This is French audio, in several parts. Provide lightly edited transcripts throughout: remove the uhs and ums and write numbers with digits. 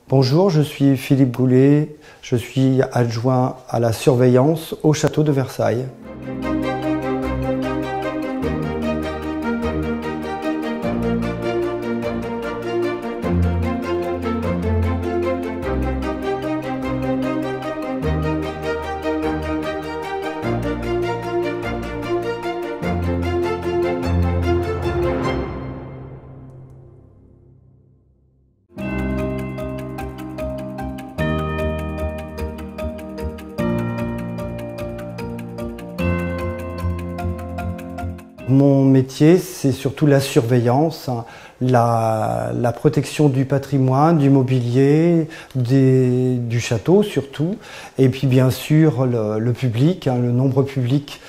Bonjour, je suis Philippe Goulet, je suis adjoint à la surveillance au château de Versailles. Mon métier, c'est surtout la surveillance, la protection du patrimoine, du mobilier, du château surtout, et puis bien sûr le public, le nombre public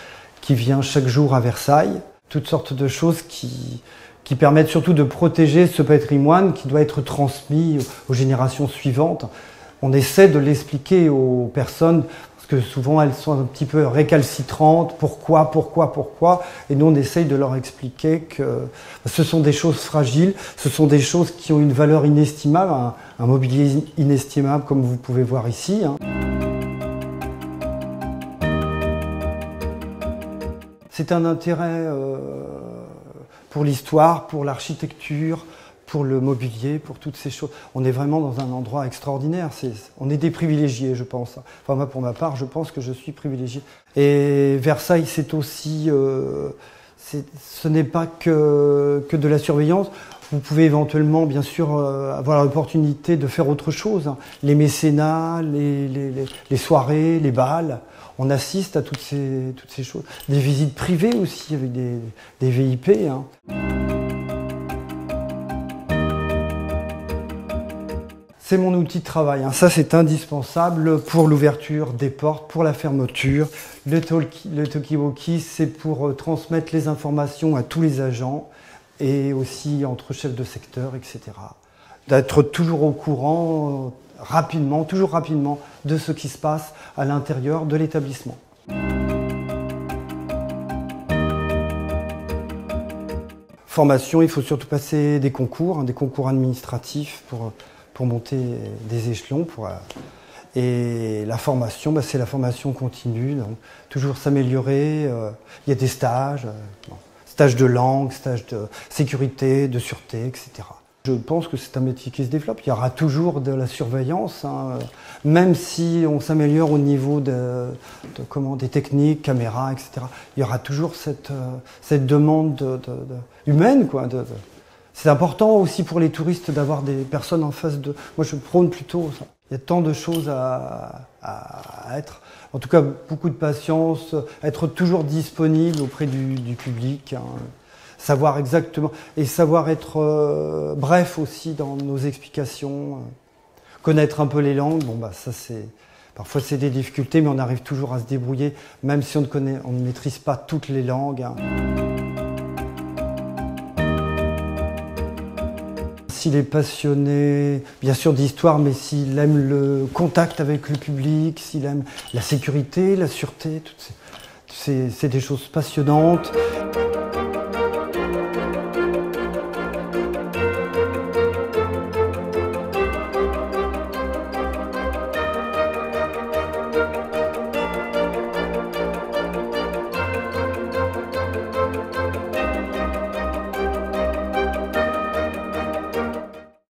qui vient chaque jour à Versailles. Toutes sortes de choses qui permettent surtout de protéger ce patrimoine qui doit être transmis aux générations suivantes. On essaie de l'expliquer aux personnes, que souvent elles sont un petit peu récalcitrantes, pourquoi, et nous on essaye de leur expliquer que ce sont des choses fragiles, ce sont des choses qui ont une valeur inestimable, un mobilier inestimable comme vous pouvez voir ici. C'est un intérêt pour l'histoire, pour l'architecture, pour le mobilier, pour toutes ces choses. On est vraiment dans un endroit extraordinaire. On est des privilégiés, je pense. Enfin, moi, pour ma part, je pense que je suis privilégié. Et Versailles, c'est aussi... ce n'est pas que de la surveillance. Vous pouvez éventuellement, bien sûr, avoir l'opportunité de faire autre chose. Les mécénats, les soirées, les bals. On assiste à toutes ces choses. Des visites privées aussi, avec des VIP. C'est mon outil de travail, ça c'est indispensable pour l'ouverture des portes, pour la fermeture. Le talkie-walkie, c'est pour transmettre les informations à tous les agents et aussi entre chefs de secteur, etc. D'être toujours au courant, toujours rapidement, de ce qui se passe à l'intérieur de l'établissement. Formation, il faut surtout passer des concours administratifs pour monter des échelons. Et la formation, c'est la formation continue, donc toujours s'améliorer. Il y a des stages, stages de langue, stages de sécurité, de sûreté, etc. Je pense que c'est un métier qui se développe. Il y aura toujours de la surveillance, même si on s'améliore au niveau des techniques, caméras, etc. Il y aura toujours cette demande humaine, quoi. C'est important aussi pour les touristes d'avoir des personnes en face de... Moi, je prône plutôt ça. Il y a tant de choses à être. En tout cas, beaucoup de patience, être toujours disponible auprès du public, savoir exactement... Et savoir être bref aussi dans nos explications, connaître un peu les langues. Ça c'est... Parfois, c'est des difficultés, mais on arrive toujours à se débrouiller, même si on ne maîtrise pas toutes les langues. S'il est passionné, bien sûr, d'histoire, mais s'il aime le contact avec le public, s'il aime la sécurité, la sûreté, c'est des choses passionnantes.